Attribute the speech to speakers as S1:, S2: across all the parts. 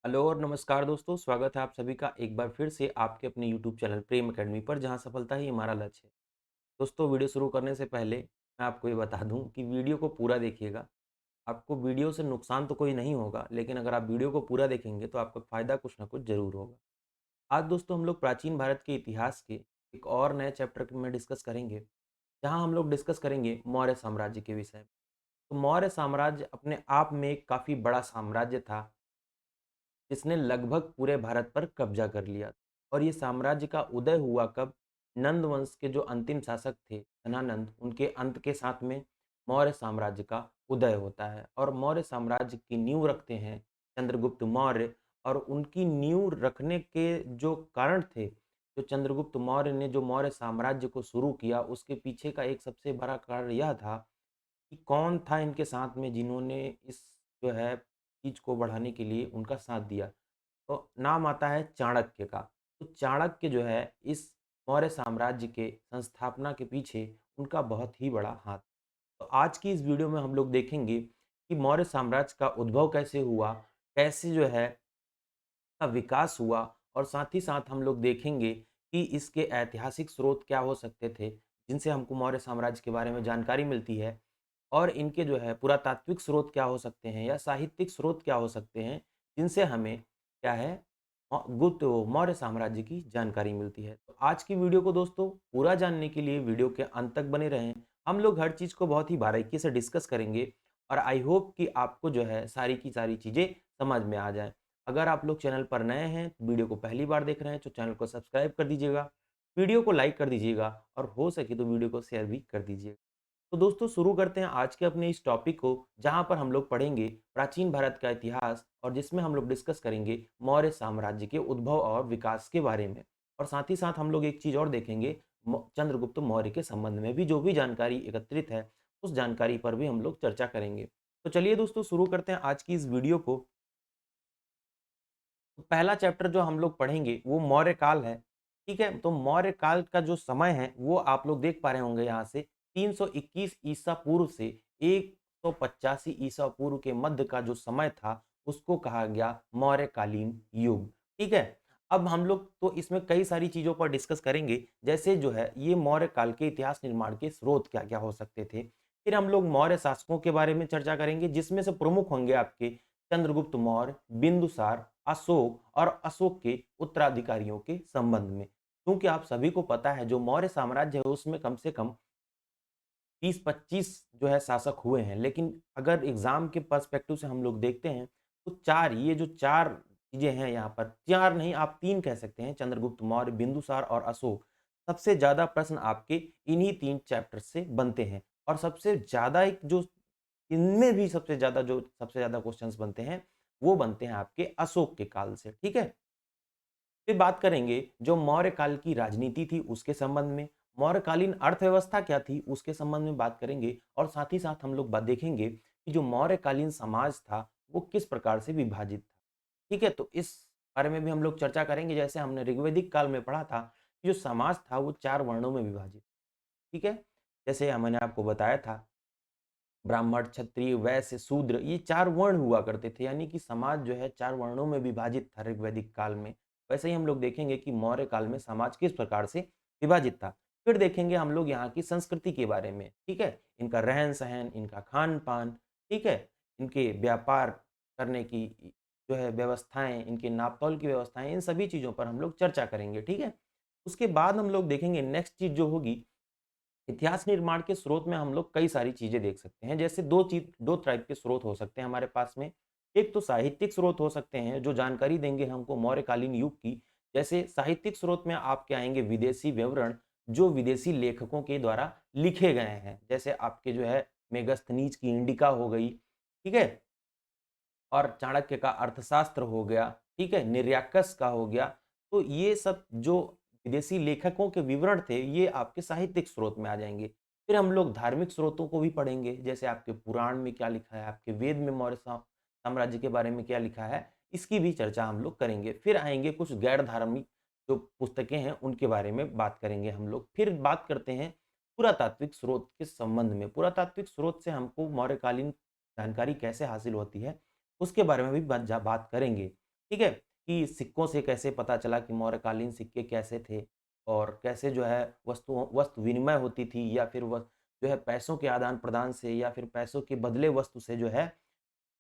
S1: Hello और नमस्कार दोस्तों, स्वागत है आप सभी का एक बार फिर से आपके अपने यूट्यूब चैनल प्रेम अकेडमी पर, जहां सफलता ही हमारा लक्ष्य है। दोस्तों, वीडियो शुरू करने से पहले मैं आपको ये बता दूं कि वीडियो को पूरा देखिएगा। आपको वीडियो से नुकसान तो कोई नहीं होगा, लेकिन अगर आप वीडियो को पूरा देखेंगे तो आपका फ़ायदा कुछ ना कुछ ज़रूर होगा। आज दोस्तों हम लोग प्राचीन भारत के इतिहास के एक और नए चैप्टर में डिस्कस करेंगे, जहाँ हम लोग डिस्कस करेंगे मौर्य साम्राज्य के विषय में। तो मौर्य साम्राज्य अपने आप में एक काफ़ी बड़ा साम्राज्य था, जिसने लगभग पूरे भारत पर कब्जा कर लिया। और ये साम्राज्य का उदय हुआ कब? नंद वंश के जो अंतिम शासक थे धनानंद, उनके अंत के साथ में मौर्य साम्राज्य का उदय होता है। और मौर्य साम्राज्य की नींव रखते हैं चंद्रगुप्त मौर्य। और उनकी नींव रखने के जो कारण थे, जो चंद्रगुप्त मौर्य ने जो मौर्य साम्राज्य को शुरू किया, उसके पीछे का एक सबसे बड़ा कारण यह था कि कौन था इनके साथ में जिन्होंने इस जो है चीज़ को बढ़ाने के लिए उनका साथ दिया। तो नाम आता है चाणक्य का। तो चाणक्य जो है इस मौर्य साम्राज्य के संस्थापना के पीछे उनका बहुत ही बड़ा हाथ। तो आज की इस वीडियो में हम लोग देखेंगे कि मौर्य साम्राज्य का उद्भव कैसे हुआ, कैसे जो है का विकास हुआ। और साथ ही साथ हम लोग देखेंगे कि इसके ऐतिहासिक स्रोत क्या हो सकते थे, जिनसे हमको मौर्य साम्राज्य के बारे में जानकारी मिलती है। और इनके जो है पुरातात्विक स्रोत क्या हो सकते हैं या साहित्यिक स्रोत क्या हो सकते हैं, जिनसे हमें क्या है गुप्त मौर्य साम्राज्य की जानकारी मिलती है। तो आज की वीडियो को दोस्तों पूरा जानने के लिए वीडियो के अंत तक बने रहें। हम लोग हर चीज़ को बहुत ही बारीकी से डिस्कस करेंगे, और आई होप कि आपको जो है सारी की सारी चीज़ें समझ में आ जाएँ। अगर आप लोग चैनल पर नए हैं, वीडियो को पहली बार देख रहे हैं, तो चैनल को सब्सक्राइब कर दीजिएगा, वीडियो को लाइक कर दीजिएगा, और हो सके तो वीडियो को शेयर भी कर दीजिएगा। तो दोस्तों शुरू करते हैं आज के अपने इस टॉपिक को, जहां पर हम लोग पढ़ेंगे प्राचीन भारत का इतिहास, और जिसमें हम लोग डिस्कस करेंगे मौर्य साम्राज्य के उद्भव और विकास के बारे में। और साथ ही साथ हम लोग एक चीज़ और देखेंगे, चंद्रगुप्त मौर्य के संबंध में भी जो भी जानकारी एकत्रित है, उस जानकारी पर भी हम लोग चर्चा करेंगे। तो चलिए दोस्तों शुरू करते हैं आज की इस वीडियो को। तो पहला चैप्टर जो हम लोग पढ़ेंगे वो मौर्य काल है। ठीक है, तो मौर्य काल का जो समय है वो आप लोग देख पा रहे होंगे यहाँ से 321 ईसा पूर्व से 185 ईसा पूर्व के मध्य का जो समय था, उसको कहा गया मौर्यकालीन युग। ठीक है, अब हम लोग तो इसमें कई सारी चीजों पर डिस्कस करेंगे, जैसे जो है ये मौर्य काल के इतिहास निर्माण के स्रोत क्या क्या हो सकते थे। फिर हम लोग मौर्य शासकों के बारे में चर्चा करेंगे, जिसमें से प्रमुख होंगे आपके चंद्रगुप्त मौर्य, बिंदुसार, अशोक और अशोक के उत्तराधिकारियों के संबंध में। क्योंकि आप सभी को पता है जो मौर्य साम्राज्य है उसमें कम से कम 30-25 जो है शासक हुए हैं, लेकिन अगर एग्जाम के पर्सपेक्टिव से हम लोग देखते हैं तो चार, ये जो चार चीजें हैं यहाँ पर, चार नहीं आप तीन कह सकते हैं, चंद्रगुप्त मौर्य, बिंदुसार और अशोक। सबसे ज्यादा प्रश्न आपके इन्हीं तीन चैप्टर से बनते हैं। और सबसे ज्यादा एक जो इनमें भी सबसे ज्यादा क्वेश्चंस बनते हैं, वो बनते हैं आपके अशोक के काल से। ठीक है, फिर बात करेंगे जो मौर्य काल की राजनीति थी उसके संबंध में, मौर्यकालीन अर्थव्यवस्था क्या थी उसके संबंध में बात करेंगे। और साथ ही साथ हम लोग बात देखेंगे कि जो मौर्यकालीन समाज था वो किस प्रकार से विभाजित था। ठीक है, तो इस बारे में भी हम लोग चर्चा करेंगे। जैसे हमने ऋग्वैदिक काल में पढ़ा था, जो समाज था वो चार वर्णों में विभाजित। ठीक है, जैसे मैंने आपको बताया था, ब्राह्मण, क्षत्रिय, वैश्य, शूद्र, ये चार वर्ण हुआ करते थे, यानी कि समाज जो है चार वर्णों में विभाजित था ऋग्वैदिक काल में। वैसे ही हम लोग देखेंगे कि मौर्य काल में समाज किस प्रकार से विभाजित था। फिर देखेंगे हम लोग यहाँ की संस्कृति के बारे में। ठीक है, इनका रहन सहन, इनका खान पान, ठीक है, इनके व्यापार करने की जो है व्यवस्थाएं, इनके नापतोल की व्यवस्थाएं, इन सभी चीजों पर हम लोग चर्चा करेंगे। ठीक है, उसके बाद हम लोग देखेंगे नेक्स्ट चीज जो होगी, इतिहास निर्माण के स्रोत में हम लोग कई सारी चीजें देख सकते हैं। जैसे दो टाइप के स्रोत हो सकते हैं हमारे पास में। एक तो साहित्यिक स्रोत हो सकते हैं जो जानकारी देंगे हमको मौर्यकालीन युग की। जैसे साहित्यिक स्रोत में आपके आएंगे विदेशी विवरण, जो विदेशी लेखकों के द्वारा लिखे गए हैं। जैसे आपके जो है मेगस्थनीज की इंडिका हो गई, ठीक है, और चाणक्य का अर्थशास्त्र हो गया, ठीक है, निर्याकस का हो गया। तो ये सब जो विदेशी लेखकों के विवरण थे, ये आपके साहित्यिक स्रोत में आ जाएंगे। फिर हम लोग धार्मिक स्रोतों को भी पढ़ेंगे, जैसे आपके पुराण में क्या लिखा है, आपके वेद में मौर्य साम्राज्य के बारे में क्या लिखा है, इसकी भी चर्चा हम लोग करेंगे। फिर आएंगे कुछ गैर धार्मिक जो पुस्तकें हैं उनके बारे में बात करेंगे हम लोग। फिर बात करते हैं पुरातात्विक स्रोत के संबंध में। पुरातात्विक स्रोत से हमको मौर्यकालीन जानकारी कैसे हासिल होती है, उसके बारे में भी बात करेंगे। ठीक है? कि सिक्कों से कैसे पता चला कि मौर्यकालीन सिक्के कैसे थे और कैसे जो है वस्तु विनिमय होती थी या फिर वह जो है पैसों के आदान-प्रदान से या फिर पैसों के बदले वस्तु से जो है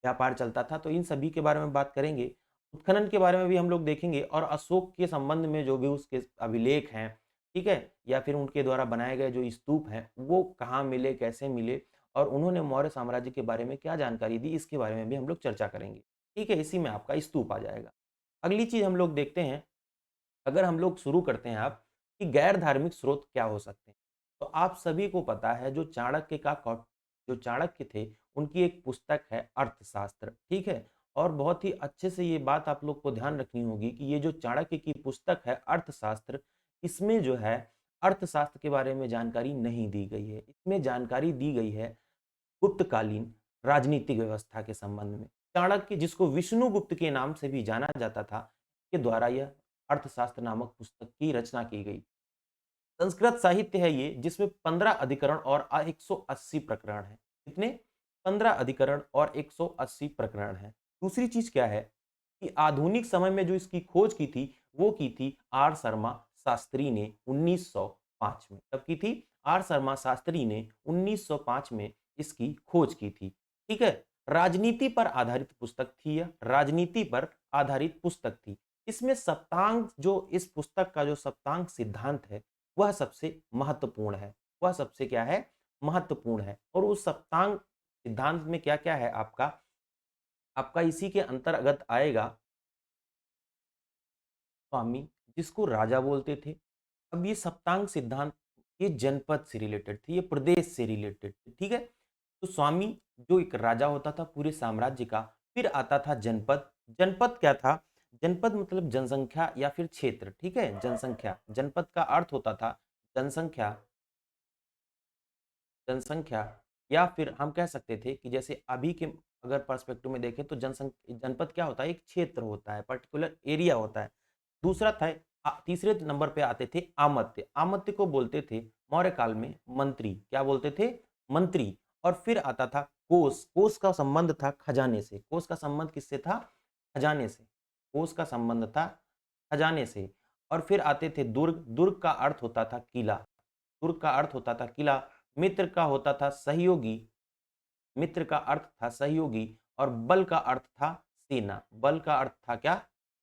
S1: व्यापार चलता था, तो इन सभी के बारे में बात करेंगे। उत्खनन के बारे में भी हम लोग देखेंगे और अशोक के संबंध में जो भी उसके अभिलेख हैं, ठीक है? या फिर उनके द्वारा बनाए गए जो स्तूप हैं, वो कहाँ मिले, कैसे मिले और उन्होंने मौर्य साम्राज्य के बारे में क्या जानकारी दी, इसके बारे में भी हम लोग चर्चा करेंगे। ठीक है? इसी में आपका स्तूप आ जाएगा। अगली चीज़ हम लोग देखते हैं, अगर हम लोग शुरू करते हैं आप कि गैर धार्मिक स्रोत क्या हो सकते हैं। तो आप सभी को पता है जो चाणक्य थे उनकी एक पुस्तक है अर्थशास्त्र, ठीक है? और बहुत ही अच्छे से ये बात आप लोग को ध्यान रखनी होगी कि ये जो चाणक्य की पुस्तक है अर्थशास्त्र, इसमें जो है अर्थशास्त्र के बारे में जानकारी नहीं दी गई है। इसमें जानकारी दी गई है गुप्तकालीन राजनीतिक व्यवस्था के संबंध में। चाणक्य जिसको विष्णुगुप्त के नाम से भी जाना जाता था, के द्वारा यह अर्थशास्त्र नामक पुस्तक की रचना की गई। संस्कृत साहित्य है ये जिसमें 15 अधिकरण और 180 प्रकरण हैं। कितने? 15 अधिकरण और 180 प्रकरण हैं। दूसरी चीज क्या है कि आधुनिक समय में जो इसकी खोज की थी, वो की थी आर शर्मा शास्त्री ने 1905 में। कब की थी? आर शर्मा शास्त्री ने 1905 में इसकी खोज की थी। ठीक है? राजनीति पर आधारित पुस्तक थी यह, राजनीति पर आधारित पुस्तक थी। इसमें सप्तांग जो इस पुस्तक का जो सप्तांग सिद्धांत है, वह सबसे महत्वपूर्ण है। वह सबसे क्या है? महत्वपूर्ण है। और उस सप्तांग सिद्धांत में क्या-क्या है आपका? आपका इसी के अंतर्गत आएगा स्वामी, जिसको राजा बोलते थे। अब ये सप्तांग सिद्धांत ये जनपद से रिलेटेड थे, ये प्रदेश से रिलेटेड थे, ठीक है? तो स्वामी जो एक राजा होता था पूरे साम्राज्य का, फिर आता था जनपद। जनपद क्या था? जनपद मतलब जनसंख्या या फिर क्षेत्र, ठीक है? जनसंख्या। जनपद का अर्थ होता था जनसंख्या, जनसंख्या या फिर हम कह सकते थे कि जैसे अभी के अगर पर्सपेक्टिव में देखें तो जनपद क्या होता है? एक क्षेत्र होता है, पर्टिकुलर एरिया होता है। दूसरा था तीसरे नंबर पे आते थे आमत्य। आमत्य को बोलते थे मौर्य काल में मंत्री। क्या बोलते थे? मंत्री। और फिर आता था कोष। कोष का संबंध था खजाने से। कोष का संबंध किससे था? खजाने से। कोष का संबंध था खजाने से। और फिर आते थे दुर्ग। दुर्ग का अर्थ होता था किला। दुर्ग का अर्थ होता था किला। मित्र का होता था सहयोगी। मित्र का अर्थ था सहयोगी। और बल का अर्थ था सेना। बल का अर्थ था क्या?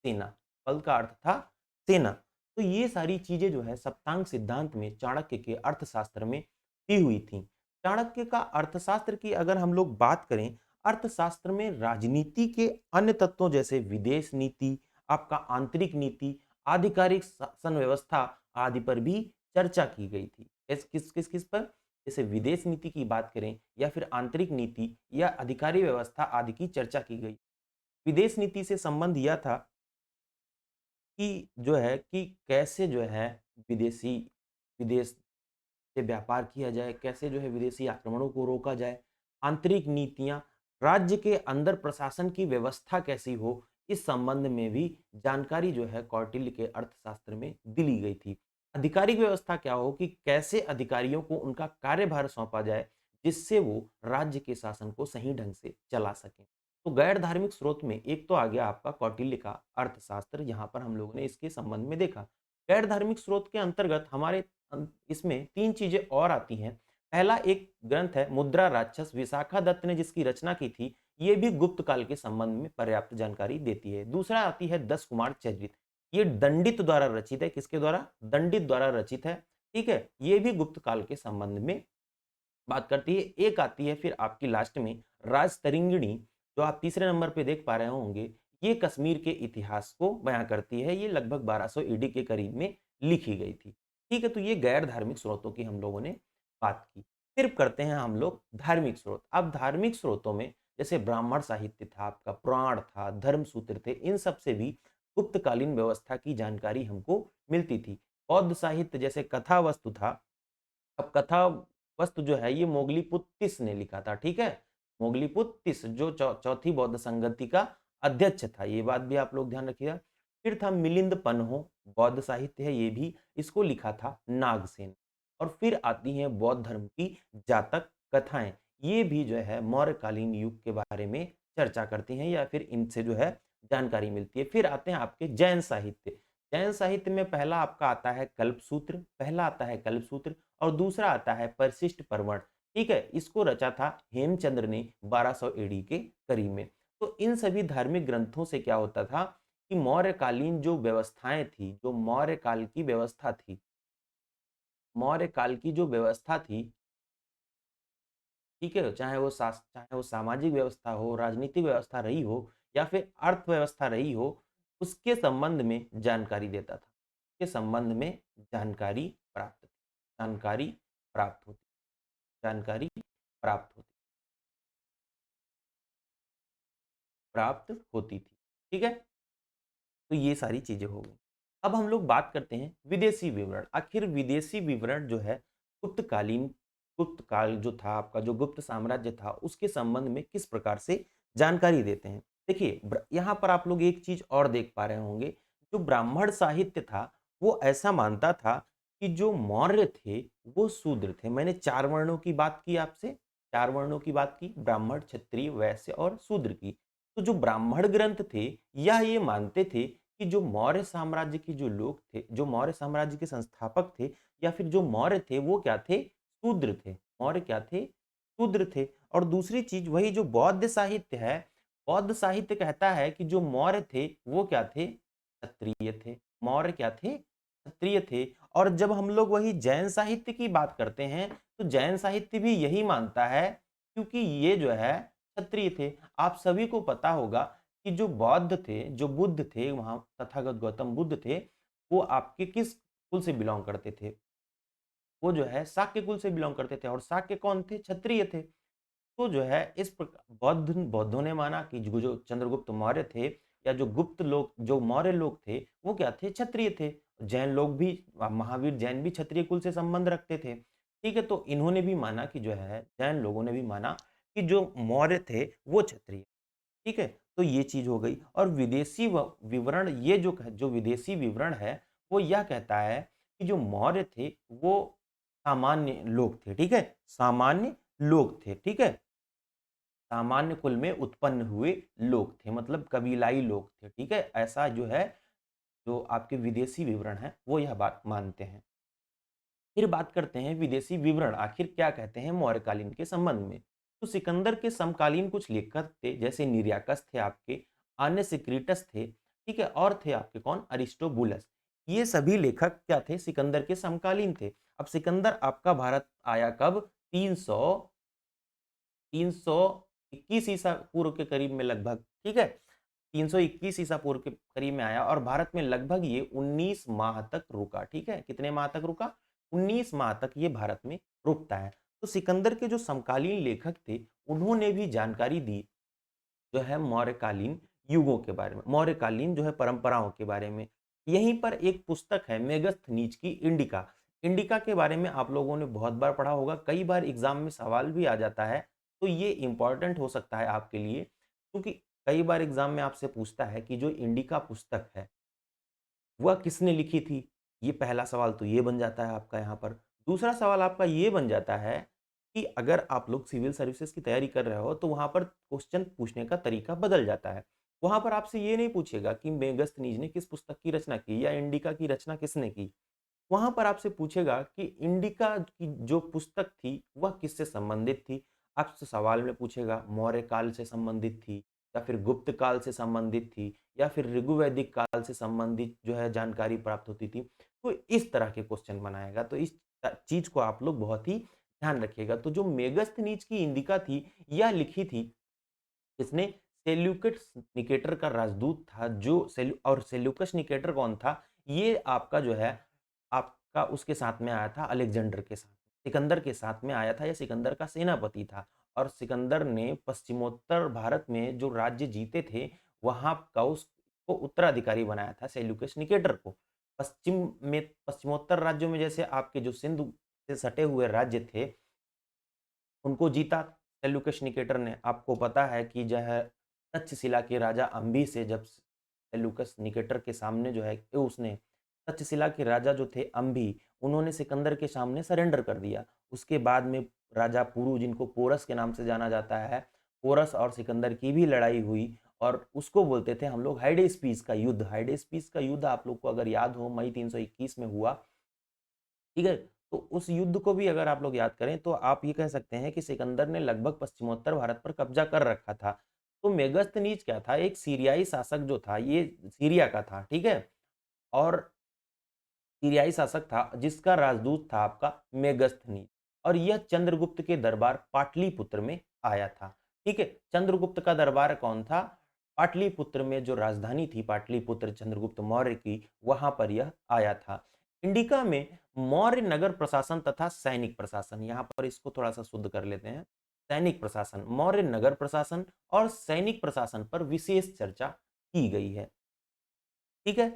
S1: सेना। बल का अर्थ था सेना। तो ये सारी चीजें जो है सप्तांग सिद्धांत में चाणक्य के अर्थशास्त्र में दी हुई थी। चाणक्य का अर्थशास्त्र की अगर हम लोग बात करें, अर्थशास्त्र में राजनीति के अन्य तत्वों जैसे विदेश नीति, आपका आंतरिक नीति, आधिकारिक शासन व्यवस्था आदि पर भी चर्चा की गई थी। किस किस किस पर? जैसे विदेश नीति की बात करें या फिर आंतरिक नीति या अधिकारी व्यवस्था आदि की चर्चा की गई। विदेश नीति से संबंध यह था कि जो है कि कैसे जो है विदेशी विदेश से व्यापार किया जाए, कैसे जो है विदेशी आक्रमणों को रोका जाए, आंतरिक नीतियां, राज्य के अंदर प्रशासन की व्यवस्था कैसी हो, इस संबंध में भी जानकारी जो है कौटिल्य के अर्थशास्त्र में दी गई थी। आधिकारिक व्यवस्था क्या हो कि कैसे अधिकारियों को उनका कार्यभार सौंपा जाए, जिससे वो राज्य के शासन को सही ढंग से चला सकें। तो गैर धार्मिक स्रोत में एक तो आ गया आपका कौटिल्य का अर्थशास्त्र, यहाँ पर हम लोगों ने इसके संबंध में देखा। गैर धार्मिक स्रोत के अंतर्गत हमारे इसमें 3 चीज़ें और आती हैं। पहला एक ग्रंथ है मुद्रा राक्षस, विशाखा दत्त ने जिसकी रचना की थी, ये भी गुप्त काल के संबंध में पर्याप्त जानकारी देती है। दूसरा आती है 10 कुमार चरित, ये दंडित द्वारा रचित है। किसके द्वारा? दंडित द्वारा रचित है, ठीक है? ये भी गुप्त काल के संबंध में बात करती है। एक आती है फिर आपकी लास्ट में राजतरंगिणी, जो आप तीसरे नंबर पे देख पा रहे होंगे, ये कश्मीर के इतिहास को बयां करती है। ये लगभग 1200 ईडी के करीब में लिखी गई थी। ठीक है, तो ये गैर धार्मिक स्रोतों की हम लोगों ने बात की। फिर करते हैं हम लोग धार्मिक स्रोत। अब धार्मिक स्रोतों में जैसे ब्राह्मण साहित्य था, आपका पुराण था, धर्मसूत्र थे, इन सब से भी गुप्तकालीन व्यवस्था की जानकारी हमको मिलती थी। बौद्ध साहित्य जैसे कथा वस्तु था। अब कथा वस्तु जो है ये मोगलीपुत्तिस ने लिखा था, ठीक है? मोगलीपुत्तिस जो चौथी बौद्ध संगति का अध्यक्ष था, ये बात भी आप लोग ध्यान रखिएगा। फिर था मिलिंद पन्हो, बौद्ध साहित्य है ये भी, इसको लिखा था नागसेन। और फिर आती हैं बौद्ध धर्म की जातक कथाएं, ये भी जो है मौर्यकालीन युग के बारे में चर्चा करती हैं या फिर इनसे जो है जानकारी मिलती है। फिर आते हैं आपके जैन साहित्य। जैन साहित्य में पहला आपका आता है कल्पसूत्र, पहला आता है कल्पसूत्र और दूसरा आता है परिशिष्ट पर्वण। ठीक है, इसको रचा था हेमचंद्र ने 1200 एडी के करीब में। तो इन सभी धार्मिक ग्रंथों से क्या होता था कि मौर्यकालीन जो व्यवस्थाएं थी, जो मौर्य काल की व्यवस्था थी, मौर्य काल की जो व्यवस्था थी, ठीक है, चाहे वो सामाजिक व्यवस्था हो, राजनीतिक व्यवस्था रही हो या फिर अर्थव्यवस्था रही हो, उसके संबंध में जानकारी देता था। के संबंध में जानकारी प्राप्त जानकारी प्राप्त होती जानकारी प्राप्त होती प्राप्त होती थी। ठीक है, तो ये सारी चीजें हो गई। अब हम लोग बात करते हैं विदेशी विवरण। आखिर विदेशी विवरण जो है गुप्तकालीन गुप्त काल जो था आपका, जो गुप्त साम्राज्य था, उसके संबंध में किस प्रकार से जानकारी देते हैं। देखिए यहाँ पर आप लोग एक चीज और देख पा रहे होंगे, जो ब्राह्मण साहित्य था वो ऐसा मानता था कि जो मौर्य थे वो शूद्र थे। मैंने 4 वर्णों की बात की आपसे, 4 वर्णों की बात की, ब्राह्मण, क्षत्रिय, वैश्य और शूद्र की। तो जो ब्राह्मण ग्रंथ थे यह ये मानते थे कि जो मौर्य साम्राज्य के जो लोग थे, जो मौर्य साम्राज्य के संस्थापक थे या फिर जो मौर्य थे वो क्या थे, शूद्र थे। मौर्य क्या थे, शूद्र थे। और दूसरी चीज वही जो बौद्ध साहित्य है, बौद्ध साहित्य कहता है कि जो मौर्य थे वो क्या थे, क्षत्रिय थे। मौर्य क्या थे, क्षत्रिय थे। और जब हम लोग वही जैन साहित्य की बात करते हैं तो जैन साहित्य भी यही मानता है, क्योंकि ये जो है क्षत्रिय थे। आप सभी को पता होगा कि जो बौद्ध थे, जो बुद्ध थे, वहां तथागत गौतम बुद्ध थे, वो आपके किस कुल से बिलोंग करते थे, वो जो है शाक्य कुल से बिलोंग करते थे। और शाक्य कौन थे, क्षत्रिय थे। तो जो है इस प्रकार बौद्धों ने माना कि जो चंद्रगुप्त मौर्य थे या जो गुप्त लोग, जो मौर्य लोग थे, वो क्या थे, क्षत्रिय थे। जैन लोग भी, महावीर जैन भी क्षत्रिय कुल से संबंध रखते थे। ठीक है, तो इन्होंने भी माना कि जो है जैन लोगों ने भी माना कि जो मौर्य थे वो क्षत्रिय। ठीक है, तो ये चीज हो गई। और विदेशी विवरण, ये जो विदेशी विवरण है वो यह कहता है कि जो मौर्य थे वो सामान्य लोग थे। ठीक है, सामान्य लोग थे। ठीक है, सामान्य कुल में उत्पन्न हुए लोग थे, मतलब कबीलाई लोग थे। ठीक है, ऐसा जो है, जो आपके विदेशी विवरण है वो यह बात मानते हैं। फिर बात करते हैं विदेशी विवरण आखिर क्या कहते हैं मौर्यकालीन के संबंध में। तो सिकंदर के समकालीन कुछ लेखक थे, जैसे निर्याकस थे आपके, अन्य सिक्रीटस थे, ठीक है, और थे आपके कौन, अरिस्टोबुलस। ये सभी लेखक क्या थे, सिकंदर के समकालीन थे। अब सिकंदर आपका भारत आया कब, 321 ईसा पूर्व के करीब में लगभग। ठीक है, 321 ईसा पूर्व के करीब में आया और भारत में लगभग ये 19 माह तक रुका। ठीक है, कितने माह तक रुका, 19 माह तक ये भारत में रुकता है। तो सिकंदर के जो समकालीन लेखक थे उन्होंने भी जानकारी दी जो है मौर्यकालीन युगों के बारे में, मौर्यकालीन जो है परंपराओं के बारे में। यहीं पर एक पुस्तक है मेगस्थनीज की इंडिका। इंडिका के बारे में आप लोगों ने बहुत बार पढ़ा होगा, कई बार एग्जाम में सवाल भी आ जाता है। तो ये इंपॉर्टेंट हो सकता है आपके लिए, क्योंकि कई बार एग्जाम में आपसे पूछता है कि जो इंडिका पुस्तक है वह किसने लिखी थी। ये पहला सवाल तो ये बन जाता है आपका यहाँ पर। दूसरा सवाल आपका ये बन जाता है कि अगर आप लोग सिविल सर्विसेज की तैयारी कर रहे हो तो वहाँ पर क्वेश्चन पूछने का तरीका बदल जाता है। वहाँ पर आपसे ये नहीं पूछेगा कि मेगस्थनीज ने किस पुस्तक की रचना की या इंडिका की रचना किसने की। वहां पर आपसे पूछेगा कि इंडिका की जो पुस्तक थी वह किससे संबंधित थी। आपसे सवाल में पूछेगा मौर्य काल से संबंधित थी या फिर गुप्त काल से संबंधित थी या फिर ऋग्वैदिक काल से संबंधित जो है जानकारी प्राप्त होती थी। तो इस तरह के क्वेश्चन बनाएगा, तो इस चीज को आप लोग बहुत ही ध्यान रखिएगा। तो जो मेगस्थनीज की इंडिका थी यह लिखी थी किसने, सेल्यूकस निकेटर का राजदूत था जो और सेल्यूकस निकेटर कौन था, ये आपका जो है आपका उसके साथ में आया था, अलेक्जेंडर के साथ, सिकंदर के साथ में आया था, या सिकंदर का सेनापति था। और सिकंदर ने पश्चिमोत्तर भारत में जो राज्य जीते थे वहां का उसको उत्तराधिकारी बनाया था, सेल्यूकस निकेटर को। पश्चिम में, पश्चिमोत्तर राज्यों में जैसे आपके जो सिंधु से सटे हुए राज्य थे उनको जीता सेल्यूकस निकेटर ने। आपको पता है कि जो है तक्षशिला के राजा अंबी से जब सेल्यूकस निकेटर के सामने जो है उसने, तक्षशिला के राजा जो थे अंबी, उन्होंने सिकंदर के सामने सरेंडर कर दिया। उसके बाद में राजा पुरु, जिनको पोरस के नाम से जाना जाता है, पोरस और सिकंदर की भी लड़ाई हुई और उसको बोलते थे हम लोग हाइडेस्पीस का युद्ध। हाइडेस्पीस का युद्ध आप लोग को अगर याद हो मई 321 में हुआ, ठीक है। तो उस युद्ध को भी अगर आप लोग याद करें तो आप ये कह सकते हैं कि सिकंदर ने लगभग पश्चिमोत्तर भारत पर कब्जा कर रखा था। तो मेगस्थनीज क्या था, एक सीरियाई शासक जो था, ये सीरिया का था, ठीक है। और सीरियाई शासक था जिसका राजदूत था आपका मेगस्थनीज, और यह चंद्रगुप्त के दरबार पाटलिपुत्र में आया था, ठीक है। चंद्रगुप्त का दरबार कौन था, पाटलिपुत्र में जो राजधानी थी पाटलिपुत्र चंद्रगुप्त मौर्य की, वहां पर यह आया था। इंडिका में मौर्य नगर प्रशासन तथा सैनिक प्रशासन, यहाँ पर इसको थोड़ा सा शुद्ध कर लेते हैं। सैनिक प्रशासन, मौर्य नगर प्रशासन और सैनिक प्रशासन पर विशेष चर्चा की गई है, ठीक है।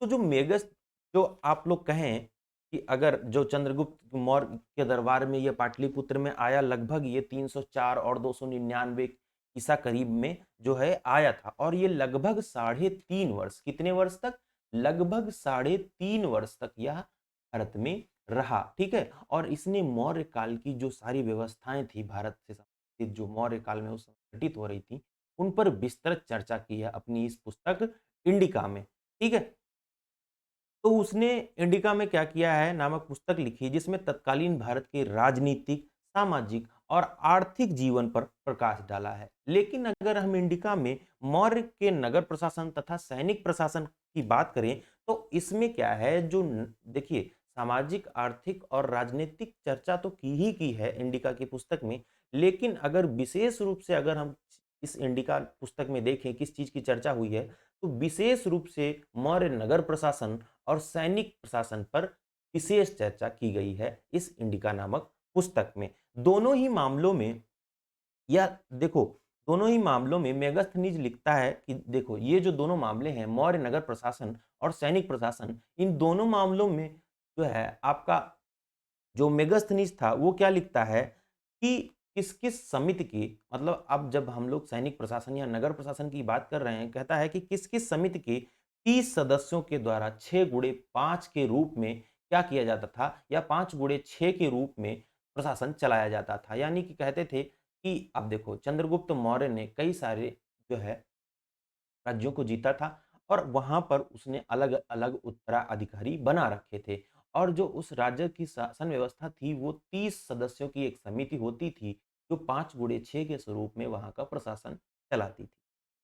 S1: तो जो मेगस, जो आप लोग कहें कि अगर जो चंद्रगुप्त मौर्य के दरबार में ये पाटलिपुत्र में आया, लगभग ये 304 और 299 ईसा करीब में जो है आया था, और ये लगभग 3.5 वर्ष, कितने वर्ष तक, लगभग 3.5 वर्ष तक यह भारत में रहा, ठीक है। और इसने मौर्य काल की जो सारी व्यवस्थाएं थी भारत से संबंधित, जो मौर्य काल में उस समय घटित हो रही थी, उन पर विस्तृत चर्चा की है अपनी इस पुस्तक इंडिका में, ठीक है। तो उसने इंडिका में क्या किया है नामक पुस्तक लिखी, जिसमें तत्कालीन भारत के राजनीतिक, सामाजिक और आर्थिक जीवन पर प्रकाश डाला है। लेकिन अगर हम इंडिका में मौर्य के नगर प्रशासन तथा सैनिक प्रशासन की बात करें, तो इसमें क्या है, जो देखिए सामाजिक, आर्थिक और राजनीतिक चर्चा तो की है इंडिका की पुस्तक में, लेकिन अगर विशेष रूप से अगर हम इस इंडिका पुस्तक में देखें किस चीज की चर्चा हुई है, तो विशेष रूप से मौर्य नगर प्रशासन और सैनिक प्रशासन पर विशेष चर्चा की गई है इस इंडिका नामक पुस्तक में। दोनों ही मामलों में, या देखो, दोनों ही मामलों में मेगास्थनीज लिखता है कि देखो ये जो दोनों मामले हैं, मौर्य नगर प्रशासन और सैनिक प्रशासन, इन दोनों मामलों में जो है आपका जो मेगास्थनीज था वो क्या लिखता है कि किस किस समिति की, मतलब अब जब हम लोग सैनिक प्रशासन या नगर प्रशासन की बात कर रहे हैं, कहता है कि किस किस समिति के 30 सदस्यों के द्वारा 6 × 5 के रूप में क्या किया जाता था, या 5 × 6 के रूप में प्रशासन चलाया जाता था। यानी कि कहते थे कि अब देखो चंद्रगुप्त मौर्य ने कई सारे जो है राज्यों को जीता था, और वहां पर उसने अलग अलग उत्तराधिकारी बना रखे थे, और जो उस राज्य की शासन व्यवस्था थी वो 30 सदस्यों की एक समिति होती थी, जो 5 × 6 के स्वरूप में वहां का प्रशासन चलाती थी,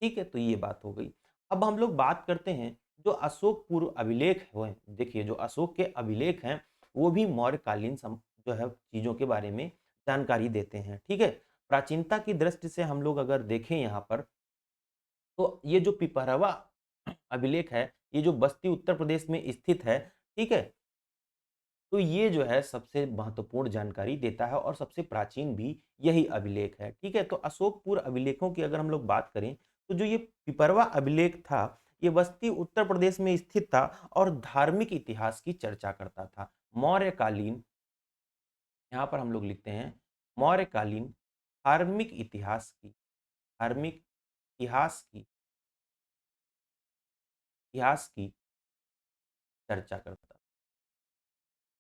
S1: ठीक है। तो ये बात हो गई। अब हम लोग बात करते हैं जो अशोक पूर्व अभिलेख हुए, देखिए जो अशोक के अभिलेख हैं वो भी मौर्यकालीन जो है चीजों के बारे में जानकारी देते हैं, ठीक है। प्राचीनता की दृष्टि से हम लोग अगर देखें यहाँ पर, तो ये जो पिपरवा अभिलेख है, ये जो बस्ती उत्तर प्रदेश में स्थित है, ठीक है। तो ये जो है सबसे महत्वपूर्ण जानकारी देता है, और सबसे प्राचीन भी यही अभिलेख है, ठीक है। तो अशोकपुर अभिलेखों की अगर हम लोग बात करें, तो जो ये पिपरवा अभिलेख था, ये बस्ती उत्तर प्रदेश में स्थित था और धार्मिक इतिहास की चर्चा करता था। मौर्यकालीन, यहाँ पर हम लोग लिखते हैं मौर्यकालीन धार्मिक इतिहास की, धार्मिक इतिहास की, इतिहास की चर्चा करता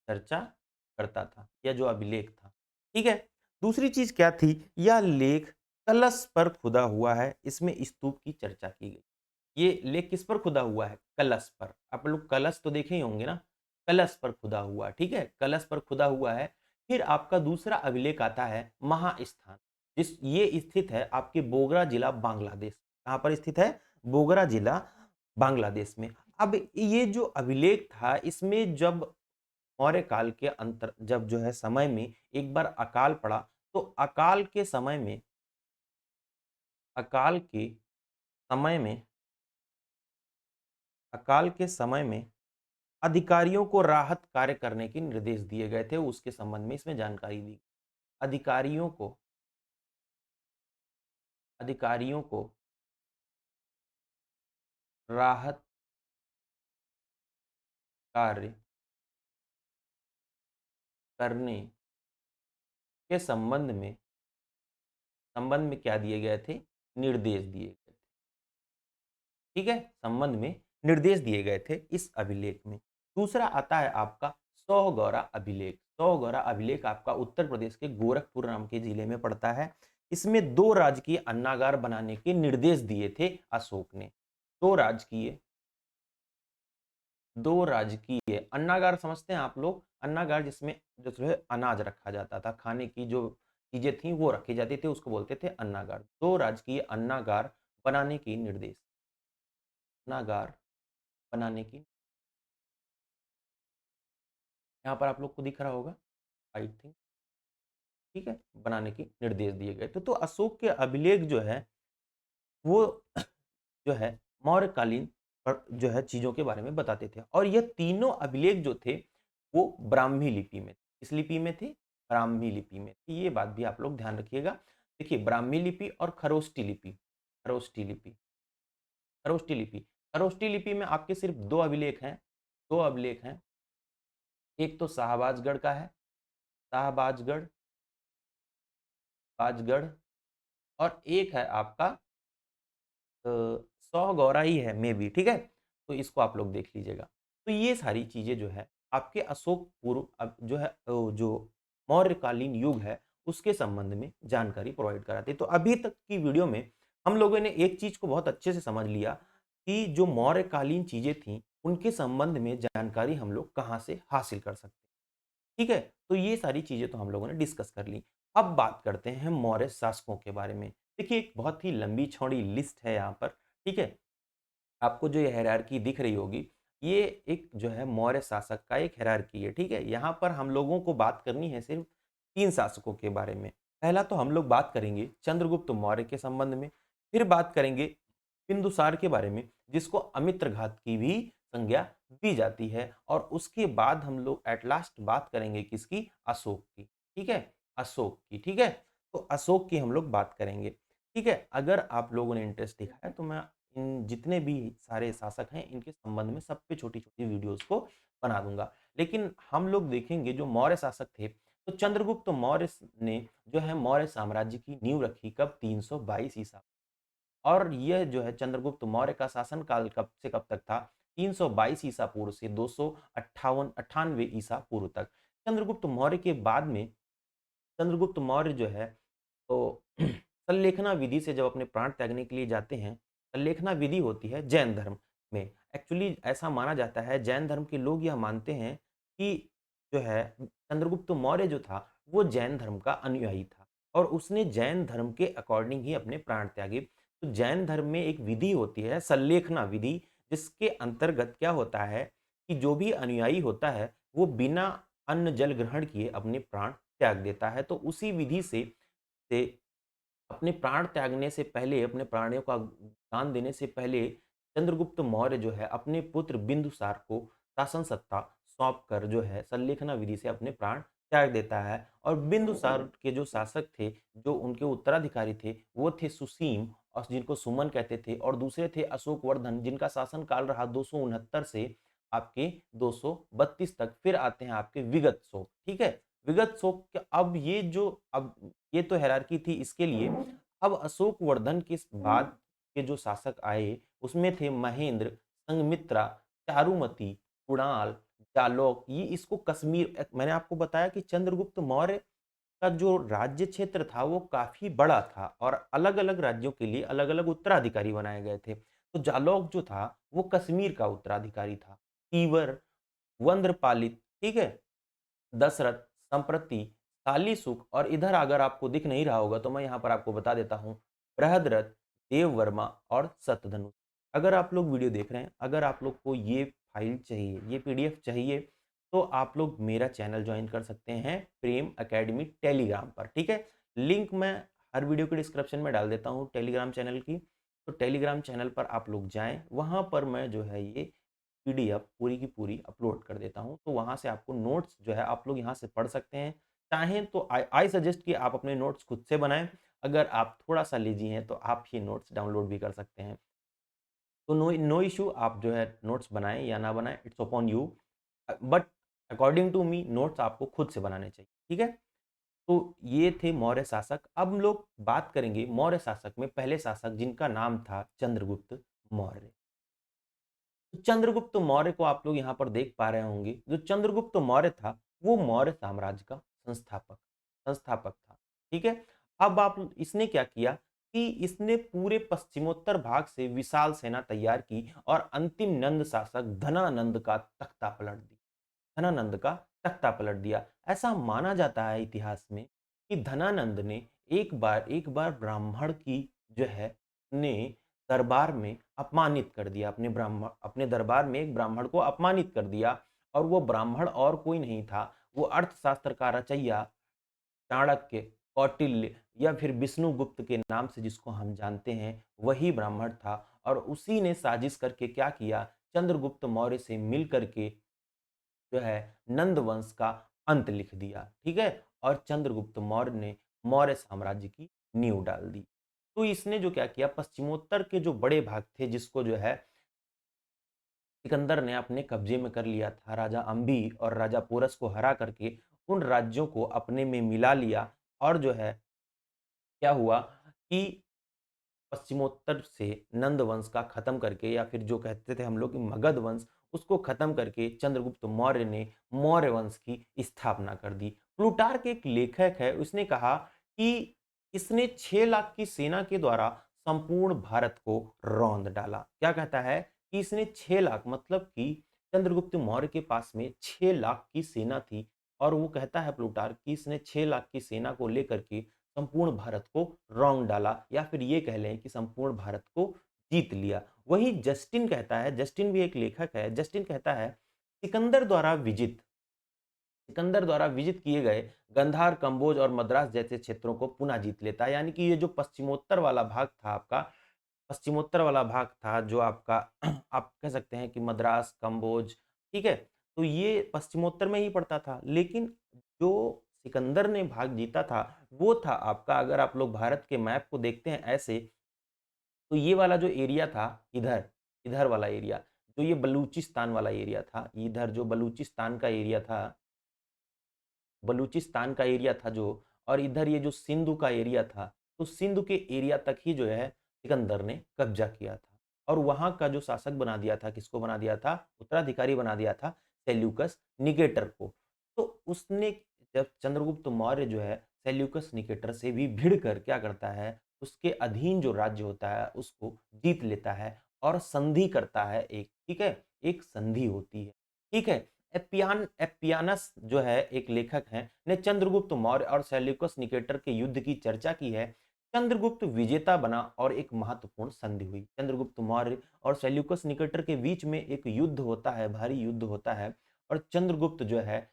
S1: चर्चा करता था, यह जो अभिलेख था, ठीक है। दूसरी चीज क्या थी, यह लेख कलश पर खुदा हुआ है, इसमें स्तूप की चर्चा की गई। ये लेख किस पर खुदा हुआ है, कलश पर। आप लोग कलश तो देखे ही होंगे ना, कलश पर खुदा हुआ, ठीक है, कलश पर खुदा हुआ है। फिर आपका दूसरा अभिलेख आता है महास्थान, जिस ये स्थित है आपके बोगरा जिला बांग्लादेश। कहाँ पर स्थित है, बोगरा जिला बांग्लादेश में। अब ये जो अभिलेख था, इसमें जब मौर्य काल के अंतर, जब जो है समय में एक बार अकाल पड़ा, तो अकाल के समय में अकाल के समय में अधिकारियों को राहत कार्य करने के निर्देश दिए गए थे, उसके संबंध में इसमें जानकारी दी। अधिकारियों को अधिकारियों को राहत कार्य करने के संबंध में क्या दिए गए थे, निर्देश दिए गए थे, ठीक है। संबंध में निर्देश दिए गए थे इस अभिलेख में। दूसरा आता है आपका सौगौरा अभिलेख। सौगौरा अभिलेख आपका उत्तर प्रदेश के गोरखपुर नाम के जिले में पड़ता है। इसमें 2 राजकीय अन्नागार बनाने के निर्देश दिए थे अशोक ने। 2 राजकीय 2 राजकीय अन्नागार समझते हैं आप लोग? अन्नागार जिसमें जो है अनाज रखा जाता था, खाने की जो चीजें थी वो रखी जाती थी, उसको बोलते थे अन्नागार। 2 राजकीय अन्नागार बनाने की निर्देश। अन्नागार बनाने की, यहाँ पर आप लोग को दिख रहा होगा आई थिंक, ठीक है, बनाने के निर्देश दिए गए थे। तो अशोक के अभिलेख जो है वो जो है मौर्यकालीन पर जो है चीजों के बारे में बताते थे, और ये तीनों अभिलेख जो थे वो ब्राह्मी लिपि में थे। किस लिपि में थे? ब्राह्मी लिपि में थी। ये बात भी आप लोग ध्यान रखिएगा। देखिए, ब्राह्मी लिपि और खरोष्टी लिपि, खरोष्टी लिपि, खरोष्टी लिपि, खरोष्टी लिपि में आपके सिर्फ 2 अभिलेख हैं, 2 अभिलेख हैं। एक तो शाहबाजगढ़ का है, शाहबाजगढ़, बाजगढ़, और एक है आपका सौ गौरा ही है मे बी, ठीक है। तो इसको आप लोग देख लीजिएगा। तो ये सारी चीजें जो है आपके अशोक पूर्व अब जो है जो मौर्यकालीन युग है उसके संबंध में जानकारी प्रोवाइड कराती है। तो अभी तक की वीडियो में हम लोगों ने एक चीज को बहुत अच्छे से समझ लिया कि जो मौर्यकालीन चीजें थी उनके संबंध में जानकारी हम लोग कहाँ से हासिल कर सकते हैं। ठीक है, तो ये सारी चीजें तो हम लोगों ने डिस्कस कर ली। अब बात करते हैं मौर्य शासकों के बारे में। देखिए, एक बहुत ही लंबी चौड़ी लिस्ट है यहाँ पर, ठीक है। आपको जो ये हायरार्की दिख रही होगी, ये एक जो है मौर्य शासक का एक हायरार्की है, ठीक है। यहाँ पर हम लोगों को बात करनी है सिर्फ 3 शासकों के बारे में। पहला तो हम लोग बात करेंगे चंद्रगुप्त मौर्य के संबंध में, फिर बात करेंगे बिंदुसार के बारे में जिसको अमित्रघात की भी संज्ञा दी जाती है, और उसके बाद हम लोग एट लास्ट बात करेंगे किसकी? अशोक की, ठीक है, अशोक की, ठीक है। तो अशोक की हम लोग बात करेंगे, ठीक है। अगर आप लोगों ने इंटरेस्ट दिखाया है तो मैं इन जितने भी सारे शासक हैं इनके संबंध में सब पे छोटी-छोटी वीडियोस को बना दूंगा। लेकिन हम लोग देखेंगे जो मौर्य शासक थे, तो चंद्रगुप्त मौर्य ने जो है मौर्य साम्राज्य की नींव रखी कब? 322 ईसा। और यह जो है चंद्रगुप्त मौर्य का शासन काल कब से कब तक था? 322 ईसा पूर्व से 298 ईसा पूर्व तक। चंद्रगुप्त मौर्य के बाद में चंद्रगुप्त मौर्य जो है तो संलेखना विधि से जब अपने प्राण त्यागने के लिए जाते हैं, संलेखना विधि होती है जैन धर्म में। एक्चुअली ऐसा माना जाता है, जैन धर्म के लोग यह मानते हैं कि जो है चंद्रगुप्त मौर्य जो था वो जैन धर्म का अनुयायी था, और उसने जैन धर्म के अकॉर्डिंग ही अपने प्राण त्यागे। तो जैन धर्म में एक विधि होती है संलेखना विधि, जिसके अंतर्गत क्या होता है कि जो भी अनुयायी होता है वो बिना अन्न जल ग्रहण किए अपने प्राण त्याग देता है। तो उसी विधि से अपने प्राण त्यागने से पहले, अपने प्राणों का दान देने से पहले चंद्रगुप्त मौर्य जो है अपने पुत्र बिंदुसार को शासन सत्ता सौंप कर जो है संलेखना विधि से अपने प्राण त्याग देता है। और बिंदुसार के जो शासक थे, जो उनके उत्तराधिकारी थे, वो थे सुसीम, और जिनको सुमन कहते थे, और दूसरे थे अशोकवर्धन जिनका शासन काल रहा 269 से आपके 232 तक। फिर आते हैं आपके विगत शोक, ठीक है। विगत शोक के अब ये तो हायरार्की थी इसके लिए। अब अशोक वर्धन के बाद के जो शासक आए उसमें थे महेंद्र, संघमित्रा, चारुमती, कुणाल, जालौक। ये इसको कश्मीर मैंने आपको बताया कि चंद्रगुप्त मौर्य का जो राज्य क्षेत्र था वो काफी बड़ा था, और अलग-अलग राज्यों के लिए अलग-अलग उत्तराधिकारी बनाए गए थे। तो जालौक जो था वो कश्मीर का उत्तराधिकारी था। तीवर, वंद्रपालित, ठीक है, दशरथ, संप्रति, तालीसुक, और इधर अगर आपको दिख नहीं रहा होगा तो मैं यहाँ पर आपको बता देता हूँ, बृहद्रथ, देववर्मा और शतधनु। अगर आप लोग वीडियो देख रहे हैं, अगर आप लोग को ये फाइल चाहिए, ये पीडीएफ चाहिए, तो आप लोग मेरा चैनल ज्वाइन कर सकते हैं प्रेम एकेडमी टेलीग्राम पर, ठीक है। लिंक मैं हर वीडियो के डिस्क्रिप्शन में डाल देता हूँ टेलीग्राम चैनल की। तो टेलीग्राम चैनल पर आप लोग जाएं, वहाँ पर मैं जो है ये पीडीएफ पूरी की पूरी अपलोड कर देता हूँ। तो वहाँ से आपको नोट्स जो है आप लोग यहाँ से पढ़ सकते हैं। चाहें तो आई सजेस्ट कि आप अपने नोट्स खुद से बनाएं। अगर आप थोड़ा सा लेजी हैं तो आप ये नोट्स डाउनलोड भी कर सकते हैं। तो नो नो इशू, आप जो है नोट्स बनाएं या ना बनाएं, it's upon you. But according to me notes आपको खुद से बनाने चाहिए, ठीक है। तो ये थे मौर्य शासक। अब हम लोग बात करेंगे मौर्य शासक में पहले शासक जिनका नाम था चंद्रगुप्त मौर्य। तो चंद्रगुप्त मौर्य को आप लोग यहाँ पर देख पा रहे होंगे। जो चंद्रगुप्त मौर्य था वो मौर्य साम्राज्य का संस्थापक संस्थापक था, ठीक है। अब आप इसने क्या किया कि इसने पूरे पश्चिमोत्तर भाग से विशाल सेना तैयार की और अंतिम नंद शासक धनानंद का तख्ता पलट दिया। धनानंद का तख्ता पलट दिया। ऐसा माना जाता है इतिहास में कि धनानंद ने एक बार ब्राह्मण की जो है ने दरबार में अपमानित कर दिया। अपने दरबार में एक ब्राह्मण को अपमानित कर दिया और वो ब्राह्मण और कोई नहीं था, वो अर्थशास्त्र का रचयिया चाणक्य, कौटिल्य या फिर विष्णुगुप्त के नाम से जिसको हम जानते हैं, वही ब्राह्मण था। और उसी ने साजिश करके क्या किया, चंद्रगुप्त मौर्य से मिल करके जो है नंद वंश का अंत लिख दिया। ठीक है, और चंद्रगुप्त मौर्य ने मौर्य साम्राज्य की नींव डाल दी। तो इसने जो क्या किया, पश्चिमोत्तर के जो बड़े भाग थे जिसको जो है सिकंदर ने अपने कब्जे में कर लिया था, राजा अंबी और राजा पोरस को हरा करके उन राज्यों को अपने में मिला लिया। और जो है क्या हुआ कि पश्चिमोत्तर से नंद वंश का खत्म करके या फिर जो कहते थे हम लोग कि मगध वंश, उसको खत्म करके चंद्रगुप्त मौर्य ने मौर्य वंश की स्थापना कर दी। प्लूटार्क एक लेखक है, उसने कहा कि इसने 6 लाख की सेना के द्वारा संपूर्ण भारत को रौंद डाला। क्या कहता है कि इसने 6 लाख मतलब कि चंद्रगुप्त मौर्य के पास में 6 लाख की सेना थी। और वो कहता है प्लूटार्क कि इसने 6 लाख की सेना को लेकर के संपूर्ण भारत को रौंद डाला, या फिर ये कह लें कि संपूर्ण भारत को जीत लिया। वही जस्टिन कहता है, जस्टिन भी एक लेखक है, जस्टिन कहता है सिकंदर द्वारा विजित किए गए गंधार, कंबोज और मद्रास जैसे क्षेत्रों को पुनः जीत लेता है। यानी कि ये जो पश्चिमोत्तर वाला भाग था आपका, पश्चिमोत्तर वाला भाग था जो आपका आप कह सकते हैं कि मद्रास, कंबोज, ठीक है, तो ये पश्चिमोत्तर में ही पड़ता था। लेकिन जो सिकंदर ने भाग जीता था वो था आपका, अगर आप लोग भारत के मैप को देखते हैं ऐसे, तो ये वाला जो एरिया था, इधर इधर वाला एरिया, जो ये बलूचिस्तान वाला एरिया था, इधर जो बलूचिस्तान का एरिया था, बलूचिस्तान का एरिया था जो, और इधर ये जो सिंधु का एरिया था, तो सिंधु के एरिया तक ही जो है सिकंदर ने कब्जा किया था। और वहां का जो शासक बना दिया था, किसको बना दिया था, उत्तराधिकारी बना दिया था सेल्यूकस निकेटर को। तो उसने, जब चंद्रगुप्त मौर्य जो है सेल्यूकस निकेटर से भी भिड़ कर क्या करता है, उसके अधीन जो राज्य होता है उसको जीत लेता है और संधि करता है एक, ठीक है, एक संधि होती है। ठीक है, एपियानस जो है एक लेखक हैं, ने चंद्रगुप्त मौर्य और सेल्यूकस निकेटर के युद्ध की चर्चा की है। चंद्रगुप्त विजेता बना और एक महत्वपूर्ण संधि हुई। चंद्रगुप्त मौर्य और सेल्यूकस निकेटर के बीच में एक युद्ध होता है, भारी युद्ध होता है, और चंद्रगुप्त जो है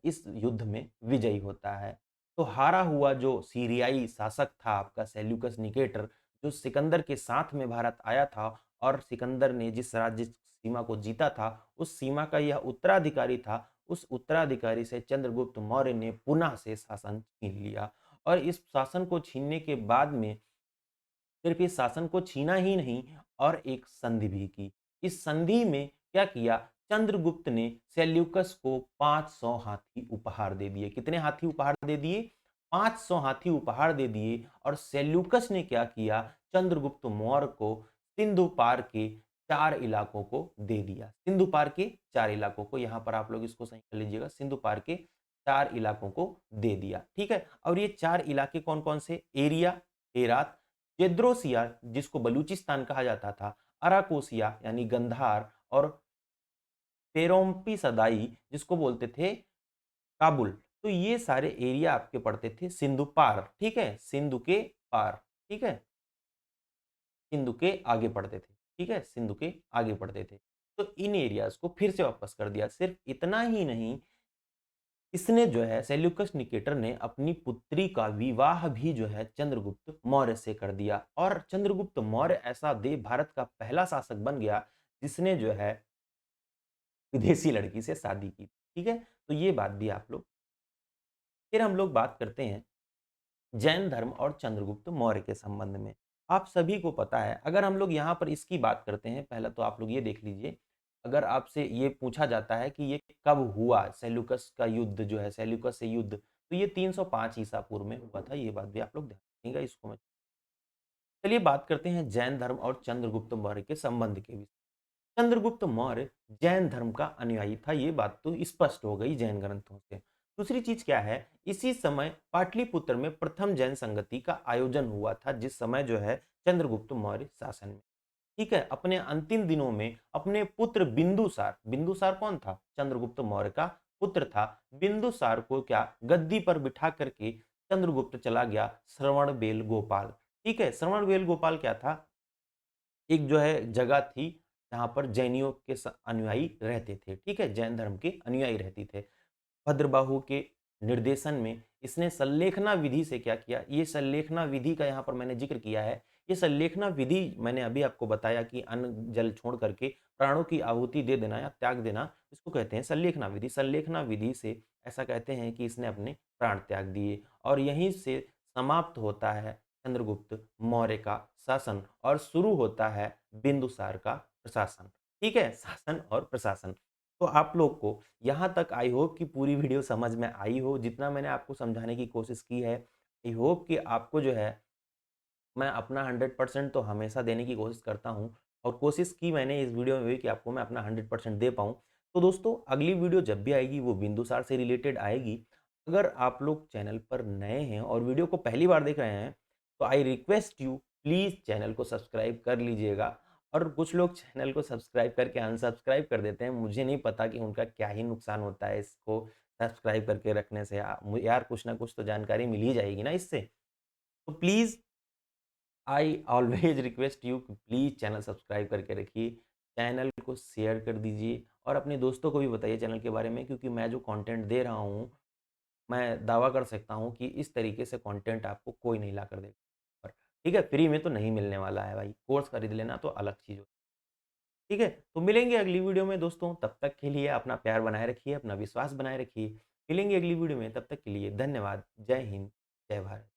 S1: इस युद्ध में विजयी होता है। तो हारा हुआ जो सीरियाई शासक था आपका सेल्यूकस निकेटर, जो सिकंदर के साथ में भारत आया था, और सिकंदर ने जिस राज्य सीमा को जीता था उस सीमा का यह उत्तराधिकारी था, उस उत्तराधिकारी से चंद्रगुप्त मौर्य ने पुनः से शासन छीन लिया। और इस शासन को छीनने के बाद में सिर्फ इस शासन को छीना ही नहीं, और एक संधि भी की। इस संधि में क्या किया, चंद्रगुप्त ने सेल्यूकस को 500 हाथी उपहार दे दिए। कितने हाथी उपहार दे दिए, 500 हाथी उपहार दे दिए। और सेल्यूकस ने क्या किया, चंद्रगुप्त मौर्य को सिंधु पार के 4 इलाकों को दे दिया। सिंधु पार के 4 इलाकों को, यहां पर आप लोग इसको सही कर लीजिएगा, सिंधु पार के 4 इलाकों को दे दिया। ठीक है, और ये 4 इलाके कौन कौन से, एरिया, हेरात, जेद्रोसिया जिसको बलूचिस्तान कहा जाता था, अराकोसिया यानी गंधार, और पेरोम्पी सदाई जिसको बोलते थे काबुल। तो ये सारे एरिया आपके पड़ते थे सिंधु पार। ठीक है, सिंधु के पार, ठीक है, सिंधु के आगे पड़ते थे। ठीक है, सिंधु के आगे पड़ते थे। तो इन एरियाज को फिर से वापस कर दिया। सिर्फ इतना ही नहीं, इसने जो है सेल्यूकस निकेटर ने अपनी पुत्री का विवाह भी जो है चंद्रगुप्त मौर्य से कर दिया, और चंद्रगुप्त मौर्य ऐसा देव भारत का पहला शासक बन गया जिसने जो है विदेशी लड़की से शादी की। ठीक है, तो ये बात भी आप लोग, फिर हम लोग बात करते हैं जैन धर्म और चंद्रगुप्त मौर्य के संबंध में। आप सभी को पता है, अगर हम लोग यहाँ पर इसकी बात करते हैं, पहले तो आप लोग ये देख लीजिए, अगर आपसे ये पूछा जाता है कि ये कब हुआ, सेल्यूकस का युद्ध जो है, सेल्यूकस से युद्ध, तो ये 305 ईसा पूर्व में हुआ था। ये बात भी आप लोग ध्यान रखिएगा, इसको मैं, चलिए बात करते हैं जैन धर्म और चंद्रगुप्त मौर्य के संबंध के विषय। चंद्रगुप्त मौर्य जैन धर्म का अनुयायी था, ये बात तो स्पष्ट हो गई जैन ग्रंथों से। दूसरी चीज क्या है, इसी समय पाटलिपुत्र में प्रथम जैन संगति का आयोजन हुआ था, जिस समय जो है चंद्रगुप्त मौर्य शासन में, ठीक है। अपने अंतिम दिनों में अपने पुत्र बिंदुसार, बिंदुसार कौन था, चंद्रगुप्त मौर्य का पुत्र था, बिंदुसार को क्या गद्दी पर बिठा करके चंद्रगुप्त चला गया श्रवण बेल गोपाल, ठीक है। श्रवण बेल गोपाल क्या था, एक जो है जगह थी जहां पर जैनियों के अनुयायी रहते थे, ठीक है, जैन धर्म के अनुयायी रहते थे। भद्रबाहु के निर्देशन में इसने संलेखना विधि से क्या किया, ये संलेखना विधि का यहाँ पर मैंने जिक्र किया है। ये संलेखना विधि मैंने अभी आपको बताया कि अन्न जल छोड़ करके प्राणों की आहुति दे देना या त्याग देना, इसको कहते हैं संलेखना विधि। संलेखना विधि से ऐसा कहते हैं कि इसने अपने प्राण त्याग दिए और यहीं से समाप्त होता है चंद्रगुप्त मौर्य का शासन और शुरू होता है बिंदुसार का प्रशासन, ठीक है, शासन और प्रशासन। तो आप लोग को यहाँ तक आई होप कि पूरी वीडियो समझ में आई हो, जितना मैंने आपको समझाने की कोशिश की है। आई होप कि आपको जो है, मैं अपना 100% तो हमेशा देने की कोशिश करता हूँ और कोशिश की मैंने इस वीडियो में भी कि आपको मैं अपना 100% दे पाऊँ। तो दोस्तों अगली वीडियो जब भी आएगी वो बिंदुसार से रिलेटेड आएगी। अगर आप लोग चैनल पर नए हैं और वीडियो को पहली बार देख रहे हैं तो I request you please channel को सब्सक्राइब कर लीजिएगा। और कुछ लोग चैनल को सब्सक्राइब करके अनसब्सक्राइब कर देते हैं, मुझे नहीं पता कि उनका क्या ही नुकसान होता है इसको सब्सक्राइब करके रखने से। यार कुछ ना कुछ तो जानकारी मिल ही जाएगी ना इससे। तो please I always request you कि प्लीज़ चैनल सब्सक्राइब करके रखिए, चैनल को शेयर कर दीजिए और अपने दोस्तों को भी बताइए चैनल के बारे में, क्योंकि मैं जो कंटेंट दे रहा हूँ, मैं दावा कर सकता हूँ कि इस तरीके से कंटेंट आपको कोई नहीं ला कर देगा। पर ठीक है, फ्री में तो नहीं मिलने वाला है भाई, कोर्स खरीद लेना तो अलग चीज़ हो। ठीक है, तो मिलेंगे अगली वीडियो में दोस्तों, तब तक के लिए अपना प्यार बनाए रखिए, अपना विश्वास बनाए रखिए। मिलेंगे अगली वीडियो में, तब तक के लिए धन्यवाद। जय हिंद, जय भारत।